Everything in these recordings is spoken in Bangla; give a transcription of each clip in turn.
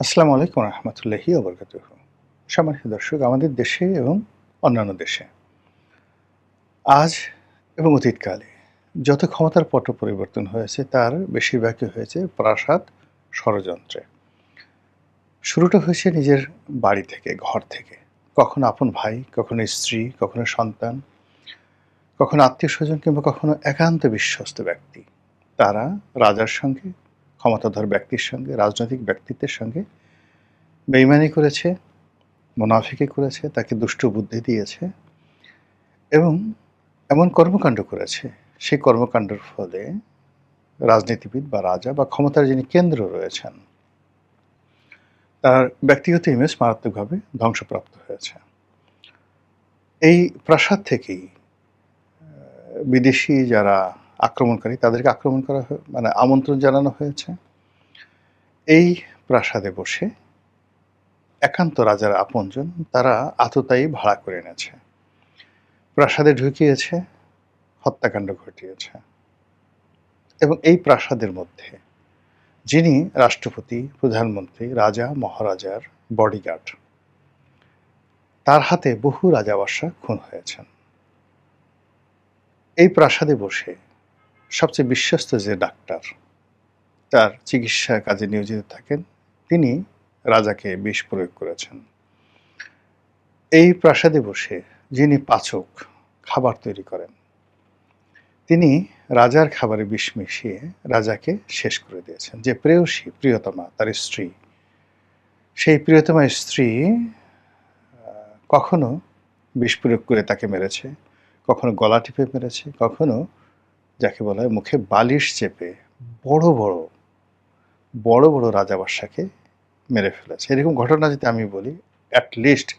আসসালামু আলাইকুম রহমতুল্লাহি ওবরকাতুহু। সম্মানিত দর্শক, আমাদের দেশে এবং অন্যান্য দেশে আজ এবং অতীতকালে যত ক্ষমতার পট পরিবর্তন হয়েছে তার বেশিরভাগই হয়েছে প্রাসাদ ষড়যন্ত্রে। শুরুটা হয়েছে নিজের বাড়ি থেকে, ঘর থেকে। কখনো আপন ভাই, কখনো স্ত্রী, কখনো সন্তান, কখনো আত্মীয়স্বজন কিংবা কখনো একান্ত বিশ্বস্ত ব্যক্তি। তারা রাজার সঙ্গে, ক্ষমতাধর ব্যক্তির সঙ্গে, রাজনৈতিক ব্যক্তিত্বের সঙ্গে বেইমানি করেছে, মুনাফিকি করেছে, তাকে দুষ্ট বুদ্ধি দিয়েছে এবং এমন কর্মকাণ্ড করেছে, সেই কর্মকাণ্ডের ফলে রাজনীতিবিদ বা রাজা বা ক্ষমতার যিনি কেন্দ্র রয়েছেন, তার ব্যক্তিগত ইমেজ মারাত্মকভাবে ধ্বংসপ্রাপ্ত হয়েছে। এই প্রাসাদ থেকেই বিদেশি যারা আক্রমণকারী তাদেরকে আক্রমণ করা মানে আমন্ত্রণ জানানো হয়েছে। এই প্রাসাদে বসে একান্ত রাজার আপনজন তারা আততায়ী ভাড়া করে এনেছে, প্রাসাদে ঢুকিয়েছে, হত্যাকাণ্ড ঘটিয়েছে। এবং এই প্রাসাদের মধ্যে যিনি রাষ্ট্রপতি, প্রধানমন্ত্রী, রাজা, মহারাজার বডিগার্ড, তার হাতে বহু রাজাবাসা খুন হয়েছেন। এই প্রাসাদে বসে সবচেয়ে বিশ্বস্ত যে ডাক্তার তার চিকিৎসা কাজে নিয়োজিত থাকেন, তিনি রাজাকে বিষ প্রয়োগ করেছেন। এই প্রাসাদে বসে যিনি পাচক, খাবার তৈরি করেন, তিনি রাজার খাবারে বিষ মিশিয়ে রাজাকে শেষ করে দিয়েছেন। যে প্রেয়সী, প্রিয়তমা, তার স্ত্রী, সেই প্রিয়তমা স্ত্রী কখনো বিষ প্রয়োগ করে তাকে মেরেছে, কখনো গলা টিপে মেরেছে, কখনো যাকে বলা হয় মুখে বালিশ চেপে বড় বড় বড় বড় রাজাবাসাকে মেরে ফেলেছে। এরকম ঘটনা যদি আমি বলি, অ্যাটলিস্ট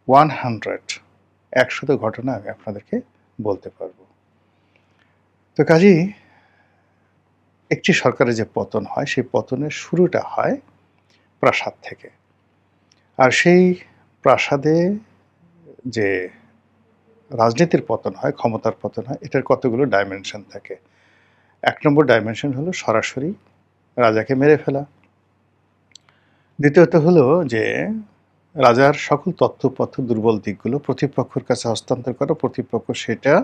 100 ঘটনা আমি আপনাদেরকে বলতে পারবো। তো কাজেই একটি সরকারের যে পতন হয়, সেই পতনের শুরুটা হয় প্রাসাদ থেকে। আর সেই প্রাসাদে যে রাজনীতির পতন হয়, ক্ষমতার পতন হয়, এটার কতগুলো ডাইমেনশন থাকে। ১ নম্বর ডাইমেনশন হলো সরাসরি রাজাকে মেরে ফেলা। দ্বিতীয়ত হলো যে রাজার সকল তথ্যপত্র, দুর্বল দিকগুলো প্রতিপক্ষের কাছে হস্তান্তর করা, প্রতিপক্ষ সেটা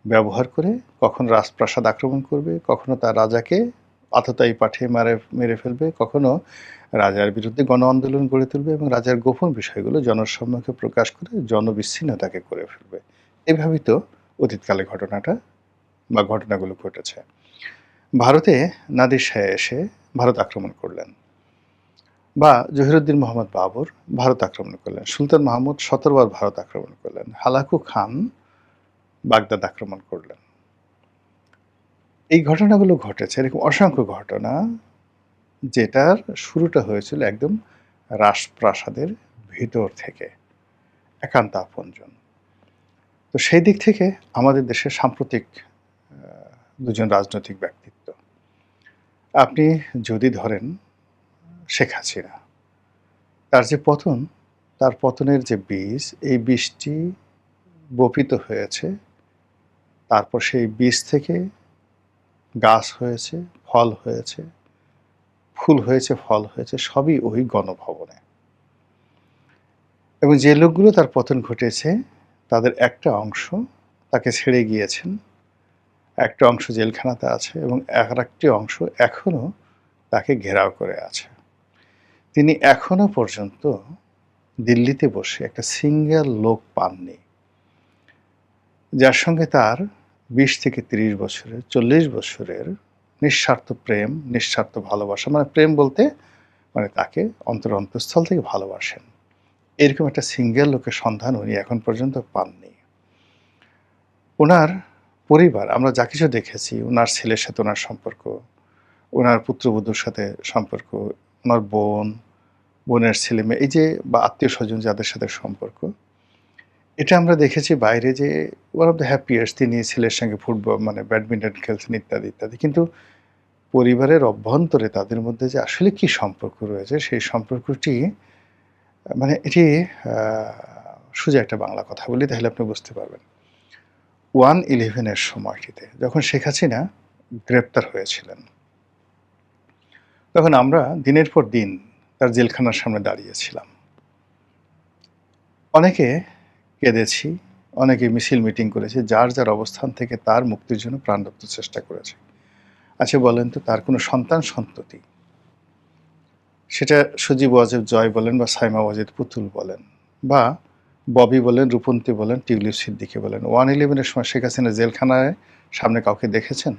ব্যবহার করে কখনো রাজপ্রাসাদ আক্রমণ করবে, কখনো তার রাজাকে আততায়ী পাঠিয়ে মেরে ফেলবে, কখনো রাজার বিরুদ্ধে গণ আন্দোলন গড়ে তুলবে এবং রাজার গোপন বিষয়গুলো জনসম্মুখে প্রকাশ করে জনবিচ্ছিন্নতাকে করে ফেলবে। এভাবেই তো অতীতকালে ঘটনাটা বা ঘটনাগুলো ঘটেছে। ভারতে নাদির শাহ এসে ভারত আক্রমণ করলেন, বা জহিরুদ্দিন মোহাম্মদ বাবর ভারত আক্রমণ করলেন, সুলতান মাহমুদ ১৭ বার ভারত আক্রমণ করলেন, হালাকু খান বাগদাদ আক্রমণ করলেন। এই ঘটনাগুলো ঘটেছে, এরকম অসংখ্য ঘটনা, যেটার শুরুটা হয়েছিল একদম রাজপ্রাসাদের ভিতর থেকে, একান্ত আপনজন। তো সেই দিক থেকে আমাদের দেশের সাম্প্রতিক দুজন রাজনৈতিক ব্যক্তিত্ব, আপনি যদি ধরেন শেখ হাসিনা, তার যে পতন, তার পতনের যে বীজ, এই বীজটি বপিত হয়েছে, তারপর সেই বীজ থেকে গাছ হয়েছে, ফল হয়েছে, ফুল হয়েছে, ফল হয়েছে, সবই ওই গণভবনে। এবং যে লোকগুলো তার পতন ঘটেছে, তাদের একটা অংশ তাকে ছেড়ে গিয়েছেন, একটা অংশ জেলখানাতে আছে এবং আরেকটি অংশ এখনও তাকে ঘেরাও করে আছে। তিনি এখনও পর্যন্ত দিল্লিতে বসে একটা সিঙ্গেল লোক পাননি যার সঙ্গে তার ২০ থেকে ৩০ বছরের, ৪০ বছরের নিঃস্বার্থ প্রেম, নিঃস্বার্থ ভালোবাসা, মানে প্রেম বলতে মানে তাকে অন্তঃস্থল থেকে ভালোবাসেন, এরকম একটা সিঙ্গেল লোকের সন্ধান উনি এখন পর্যন্ত পাননি। ওনার পরিবার, আমরা যা কিছু দেখেছি, ওনার ছেলের সাথে ওনার সম্পর্ক, ওনার পুত্রবধূর সাথে সম্পর্ক, ওনার বোন, বোনের ছেলেমেয়ে, এই যে বা আত্মীয়-স্বজন যাদের সাথে সম্পর্ক, এটা আমরা দেখেছি বাইরে যে ওয়ান অফ দ্য হ্যাপিয়েস্ট, তিনি ছেলের সঙ্গে ফুটবল মানে ব্যাডমিন্টন খেলছেন ইত্যাদি ইত্যাদি। কিন্তু পরিবারের অভ্যন্তরে তাদের মধ্যে যে আসলে কি সম্পর্ক রয়েছে, সেই সম্পর্কটি মানে এটি সোজা একটা বাংলা কথা বলি তাহলে আপনি বুঝতে পারবেন। 1/11 এর সময়টিতে যখন শেখ হাসিনা গ্রেপ্তার হয়েছিলেন, তখন আমরা দিনের পর দিন তার জেলখানার সামনে দাঁড়িয়েছিলাম। অনেকে কেঁদেছি, অনেকে মিছিল মিটিং করেছে, যার যার অবস্থান থেকে তার মুক্তির জন্য প্রাণদত্ত চেষ্টা করেছে। আচ্ছা বলেন তো, তার কোনো সন্তান সন্ততি, সেটা সজীব ওয়াজেদ জয় বলেন বা সাইমা ওয়াজেদ পুতুল বলেন বা ববি বলেন, রূপন্তী বলেন, টিউলিপ সিদ্দিকী বলেন, 111-এর সময় শেখ হাসিনা জেলখানায় সামনে কাউকে দেখেছেন?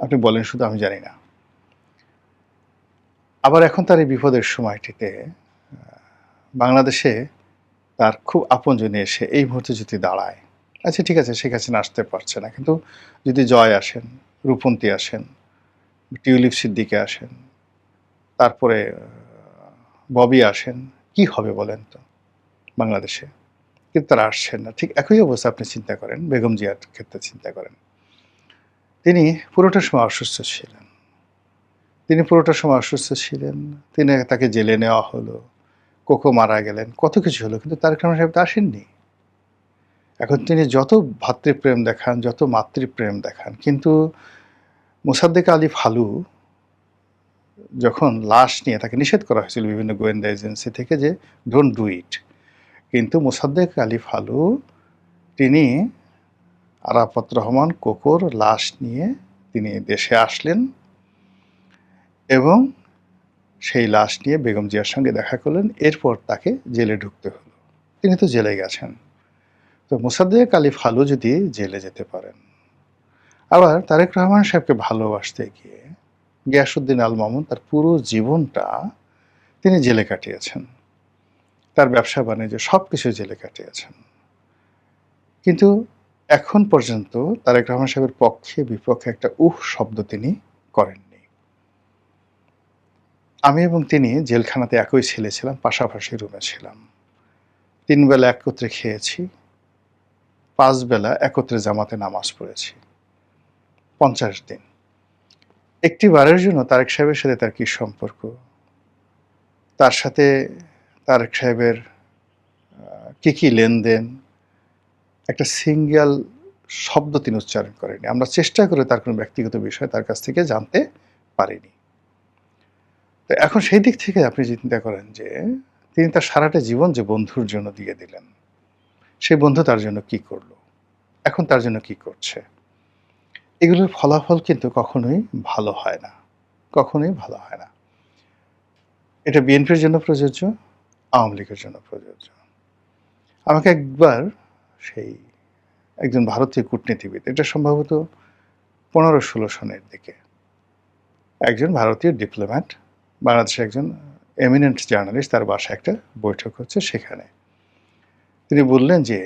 আপনি বলেন শুধু, আমি জানি না। আবার এখন তার এই বিপদের সময়টিতে বাংলাদেশে তার খুব আপনজনে এসে এই মুহূর্তে যদি দাঁড়ায়, আচ্ছা ঠিক আছে শেখ হাসিনা আসতে পারছে না, কিন্তু যদি জয় আসেন, রূপন্তী আসেন, টিউলিপ সিদ্দিকে আসেন, তারপরে ববি আসেন, কি হবে বলেন তো বাংলাদেশে? কিন্তু তারা আসছেন না। ঠিক একই অবস্থা আপনি চিন্তা করেন, বেগম জিয়ার ক্ষেত্রে চিন্তা করেন। তিনি পুরোটা সময় অসুস্থ ছিলেন। তাকে জেলে নেওয়া হলো, কোকো মারা গেলেন, কত কিছু হলো, কিন্তু তারেক রহমান সাহেব তো আসেননি। এখন তিনি যত ভ্রাতৃপ্রেম দেখান, যত মাতৃপ্রেম দেখান, কিন্তু মোসাদ্দেক আলী ফালু যখন লাশ নিয়ে তাকে নিষেধ করা হয়েছিল বিভিন্ন গোয়েন্দা এজেন্সি থেকে যে ডোন্ট ডু ইট, কিন্তু মোসাদ্দেক আলী ফালু তিনি আরাফাত রহমান কোকোর লাশ নিয়ে তিনি দেশে আসলেন এবং সেই লাশ নিয়ে বেগম জিয়ার সঙ্গে দেখা করলেন। এরপর তাকে জেলে ঢুকতে হলো। তিনি তো জেলে গেছেন। তো মোসাদ্দেক আলী ফালু যদি জেলে যেতে পারেন, আবার তারেক রহমান সাহেবকে ভালোবাসতে গিয়ে গিয়াসউদ্দিন আল মামুন তার পুরো জীবনটা তিনি জেলে কাটিয়েছেন, তার ব্যবসা বাণিজ্য সব কিছু জেলে কাটিয়েছেন, কিন্তু এখন পর্যন্ত তারেক রহমান সাহেবের পক্ষে বিপক্ষে একটা শব্দ তিনি করেননি। আমি এবং তিনি জেলখানাতে একই ছেলে ছিলাম, পাশাপাশি রুমে ছিলাম। 3 বেলা একত্রে খেয়েছি, 5 বেলা একত্রে জামাতে নামাজ পড়েছি, 50 দিন। একটি বারের জন্য তারেক সাহেবের সাথে তার কি সম্পর্ক, তার সাথে তারেক সাহেবের কি লেনদেন, একটা সিঙ্গেল শব্দ তিনি উচ্চারণ করেনি। আমরা চেষ্টা করে তার কোনো ব্যক্তিগত বিষয় তার কাছ থেকে জানতে পারিনি। তো এখন সেই দিক থেকে আপনি চিন্তা করেন যে তিনি তার সারাটা জীবন যে বন্ধুর জন্য দিয়ে দিলেন, সেই বন্ধু তার জন্য কি করলো, এখন তার জন্য কি করছে, এগুলোর ফলাফল কিন্তু কখনোই ভালো হয় না, কখনোই ভালো হয় না। এটা বিএনপির জন্য প্রযোজ্য, আওয়ামী লীগের জন্য প্রযোজ্য। আমাকে একবার সেই একজন ভারতীয় কূটনীতিবিদ, এটা সম্ভবত 15-16 সনের দিকে, একজন ভারতীয় ডিপ্লোম্যাট, বাংলাদেশের একজন এমিনেন্ট জার্নালিস্ট, তার বাসায় একটা বৈঠক হচ্ছে, সেখানে তিনি বললেন যে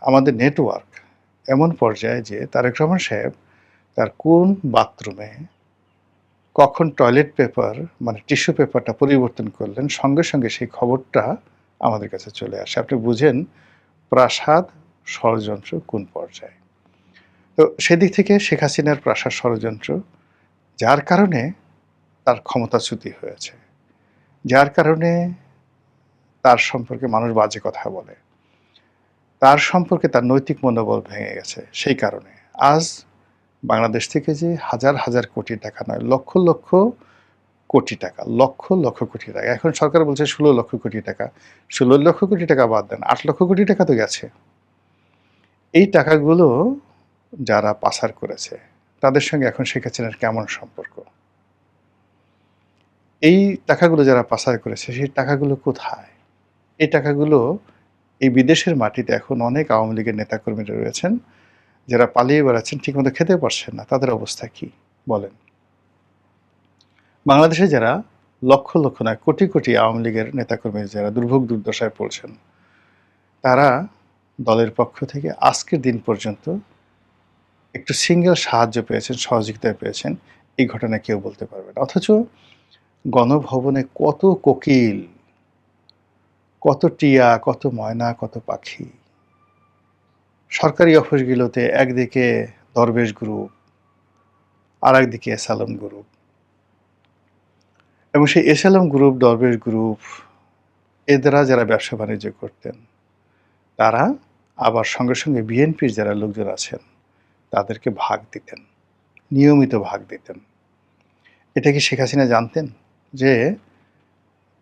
আমাদের নেটওয়ার্ক এমন পর্যায়ে যে তারেক রহমান সাহেব তার কোন বাথরুমে কখন টয়লেট পেপার মানে টিস্যু পেপারটা পরিবর্তন করলেন, সঙ্গে সঙ্গে সেই খবরটা আমাদের কাছে চলে আসে। আপনি বুঝেন প্রাসাদ ষড়যন্ত্র কোন পর্যায়ে। তো সেদিক থেকে শেখ হাসিনার প্রাসাদ ষড়যন্ত্র, যার কারণে তার ক্ষমতাচ্যুতি হয়েছে, যার কারণে তার সম্পর্কে মানুষ বাজে কথা বলে, তার সম্পর্কে তার নৈতিক মনোবল ভেঙে গেছে, সেই কারণে আজ বাংলাদেশ থেকে যে হাজার হাজার কোটি টাকা নয়, লক্ষ লক্ষ কোটি টাকা, লক্ষ লক্ষ কোটি টাকা, এখন সরকার বলছে 16 লক্ষ কোটি টাকা, 16 লক্ষ কোটি টাকা বাদ দেন, 8 লক্ষ কোটি টাকা তো গেছে। এই টাকাগুলো যারা পাচার করেছে তাদের সঙ্গে এখন শেখ হাসিনার কেমন সম্পর্ক? এই টাকাগুলো যারা পাচার করেছে সেই টাকাগুলো কোথায়? এই টাকাগুলো এই বিদেশের মাটিতে এখন অনেক আওয়ামী লীগের নেতাকর্মীরা রয়েছেন যারা পালিয়ে বেড়াচ্ছেন, ঠিকমতো খেতে পারছেন না, তাদের অবস্থা কি বলেন? বাংলাদেশে যারা লক্ষ লক্ষ নয় কোটি কোটি আওয়ামী লীগের নেতাকর্মী যারা দুর্ভোগ দুর্দশায় পড়ছেন, তারা দলের পক্ষ থেকে আজকের দিন পর্যন্ত একটু সিঙ্গেল সাহায্য পেয়েছেন, সহযোগিতা পেয়েছেন, এই ঘটনা কেউ বলতে পারবে না। অথচ গণভবনে কত কোকিল, কত টিয়া, কত ময়না, কত পাখি, সরকারি অফিসগুলোতে একদিকে দরবেশ গ্রুপ, আর একদিকে এসালম গ্রুপ, এবং সেই এসালম গ্রুপ, দরবেশ গ্রুপ এদেরা যারা ব্যবসা বাণিজ্য করতেন, তারা আবার সঙ্গে সঙ্গে বিএনপির যারা লোকজন আছেন তাদেরকে ভাগ দিতেন, নিয়মিত ভাগ দিতেন। এটা কি শেখ হাসিনা জানতেন? যে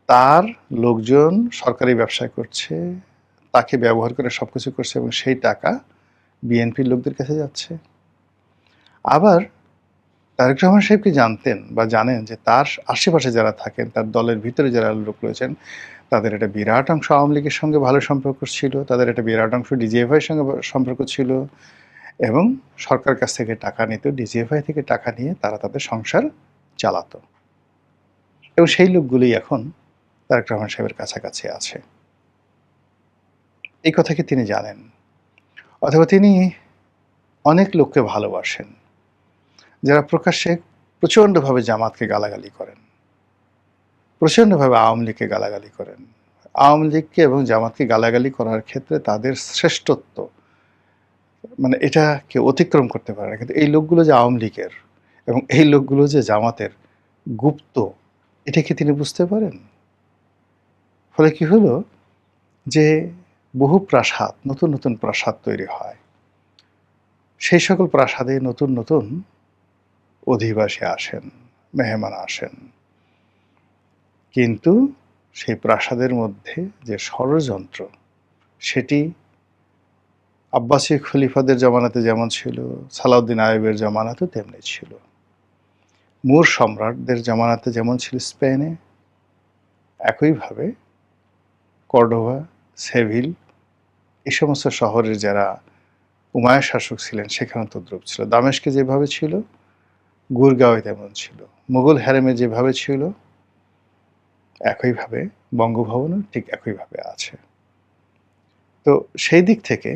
তার লোকজন সরকারি ব্যবসা করছে, তাকে ব্যবহার করে সবকিছু করছে এবং সেই টাকা বিএনপির লোকদের কাছে যাচ্ছে। আবার তারেক রহমান সাহেব কি জানতেন বা জানেন যে তার আশেপাশে যারা থাকেন, তার দলের ভিতরে যারা লোক রয়েছেন, তাদের একটা বিরাট অংশ আওয়ামী লীগের সঙ্গে ভালো সম্পর্ক ছিল, তাদের একটা বিরাট অংশ ডিজিএফআইয়ের সঙ্গে সম্পর্ক ছিল এবং সরকারের কাছ থেকে টাকা নিত, ডিজিএফআই থেকে টাকা নিয়ে তারা তাদের সংসার চালাতো। এবং সেই লোকগুলোই এখন তারেক রহমান সাহেবের কাছাকাছি আছে। এই কথা কি তিনি জানেন? অথবা তিনি অনেক লোককে ভালোবাসেন, যারা প্রকাশ্যে প্রচণ্ডভাবে জামাতকে গালাগালি করেন, প্রচণ্ডভাবে আওয়ামী লীগকে গালাগালি করেন। আওয়ামী লীগকে এবং জামাতকে গালাগালি করার ক্ষেত্রে তাদের শ্রেষ্ঠত্ব, মানে এটা কেউ অতিক্রম করতে পারে না। কিন্তু এই লোকগুলো যে আওয়ামী লীগের এবং এই লোকগুলো যে জামাতের গুপ্ত, এটা কি তিনি বুঝতে পারেন? ফলে কি হলো যে বহু প্রাসাদ, নতুন নতুন প্রাসাদ তৈরি হয়। সেই সকল প্রাসাদে নতুন নতুন অধিবাসী আসেন, মেহমান আসেন। কিন্তু সেই প্রাসাদের মধ্যে যে ষড়যন্ত্র, সেটি আব্বাসী খলিফাদের জামানাতে যেমন ছিল, সালাউদ্দিন আইয়ুবের জামানাতেও তেমনি ছিল। মুর সম্রাটদের জামানাতে যেমন ছিল স্পেনে, একইভাবে কর্ডোভা, সেভিল, এই সমস্ত শহরের যারা উমাইয়া শাসক ছিলেন সেখানে তদ্রূপ ছিল। দামেস্কে যেভাবে ছিল, গুরগাঁওয়ে তেমন ছিল। মুঘল হ্যারেমে যেভাবে ছিল, একইভাবে বঙ্গভবনও ঠিক একইভাবে আছে। তো সেই দিক থেকে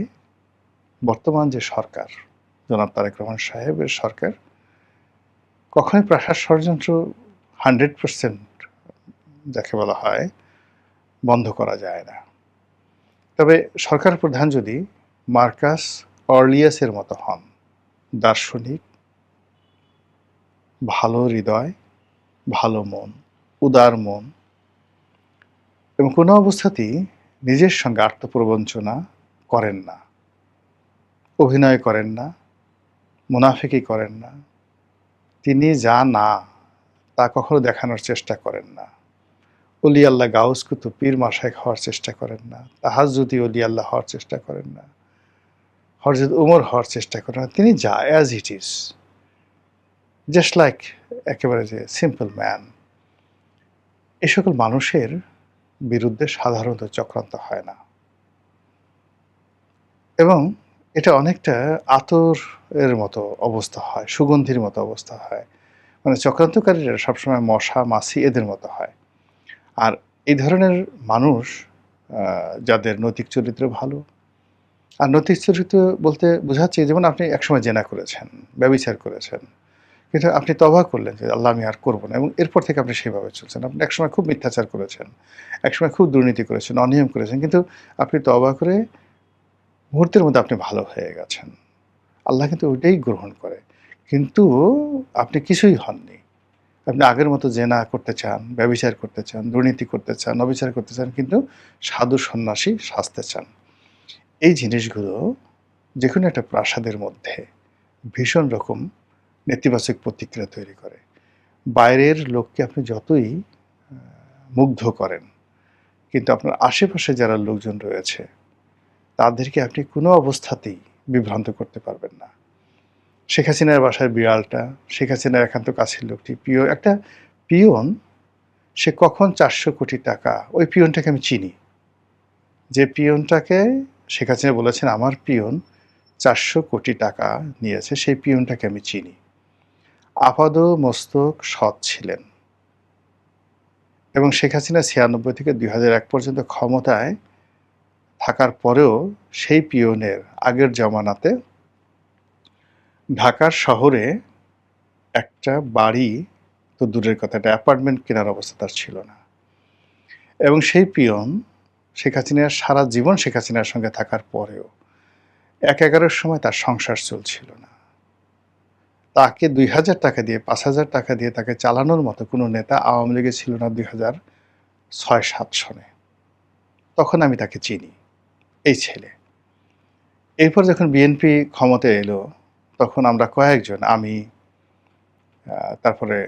বর্তমান যে সরকার, জনাব তারেক রহমান সাহেবের সরকার, কখনোই প্রাসাদ ষড়যন্ত্র 100% যাকে বলা হয় বন্ধ করা যায় না। তবে সরকার প্রধান যদি মার্কাস অর্লিয়াসের মতো হন, দার্শনিক, ভালো হৃদয়, ভালো মন, উদার মন এবং কোনো অবস্থাতেই নিজের সঙ্গে আত্মপ্রবঞ্চনা করেন না, অভিনয় করেন না, মুনাফিকি করেন না, তিনি যা না তা কখনো দেখানোর চেষ্টা করেন না, অলি আল্লাহ গাউস কুতুব পীর মাশায়েখ হওয়ার চেষ্টা করেন না, তাহাজ্জুদি অলি আল্লাহ হওয়ার চেষ্টা করেন না, হযরত উমর হওয়ার চেষ্টা করেন না। তিনি যা as it is, just like একেবারে যে সিম্পল ম্যান। এ সকল মানুষের বিরুদ্ধে সাধারণত চক্রান্ত হয় না এবং এটা অনেকটা আতরের মতো অবস্থা হয়, সুগন্ধির মতো অবস্থা হয়। মানে চক্রান্তকারীরা সবসময় মশা মাছি এদের মতো হয়। আর এই ধরনের মানুষ যাদের নৈতিক চরিত্র ভালো, আর নৈতিক চরিত্র বলতে বোঝাচ্ছে যেমন আপনি একসময় জেনা করেছেন, ব্যভিচার করেছেন, কিন্তু আপনি তওবা করলেন যে আল্লাহ আমি আর করব না এবং এরপর থেকে আপনি সেভাবে চলছেন। আপনি একসময় খুব মিথ্যাচার করেছেন, একসময় খুব দুর্নীতি করেছেন, অনিয়ম করেছেন, কিন্তু আপনি তওবা করে মুহূর্তের মধ্যে আপনি ভালো হয়ে গেছেন। আল্লাহ কিন্তু ওইটাই গ্রহণ করে। কিন্তু আপনি কিছুই হননি। আপনি আগের মতো জেনা করতে চান, ব্যভিচার করতে চান, দুর্নীতি করতে চান, অবিচার করতে চান, কিন্তু সাধু সন্ন্যাসী সাজতে চান। এই জিনিসগুলো যেকোনো একটা প্রাসাদের মধ্যে ভীষণ রকম নেতিবাচক প্রতিক্রিয়া তৈরি করে। বাইরের লোককে আপনি যতই মুগ্ধ করেন, কিন্তু আপনার আশেপাশে যারা লোকজন রয়েছে তাদেরকে আপনি কোনো অবস্থাতেই বিভ্রান্ত করতে পারবেন না। শেখ হাসিনার বাসার বিড়ালটা, শেখ হাসিনার একান্ত কাছের লোকটি, একটা পিয়ন, সে কখন 400 কোটি টাকা, ওই পিয়নটাকে আমি চিনি। যে পিয়নটাকে শেখ হাসিনা বলেছেন আমার পিয়ন 400 কোটি টাকা নিয়েছে, সেই পিয়নটাকে আমি চিনি। আপাদমস্তক সৎ ছিলেন এবং শেখ হাসিনা 96 থেকে 2001 পর্যন্ত ক্ষমতায় থাকার পরেও সেই পিয়নের আগের জামানাতে ঢাকার শহরে একটা বাড়ি তো দূরের কথা, একটা অ্যাপার্টমেন্ট কেনার অবস্থা তার ছিল না। এবং সেই পিয়ন শেখ হাসিনার সারা জীবন শেখ হাসিনার সঙ্গে থাকার পরেও 1/11 সময় তার সংসার চলছিল না। তাকে 2000 টাকা দিয়ে, 5000 টাকা দিয়ে তাকে চালানোর মতো কোনো নেতা আওয়ামী লীগে ছিল না 2006-07 সনে। তখন আমি তাকে চিনি, এই ছেলে। এরপর যখন বিএনপি ক্ষমতায় এলো, তখন আমরা কয়েকজন, আমি, তারপরে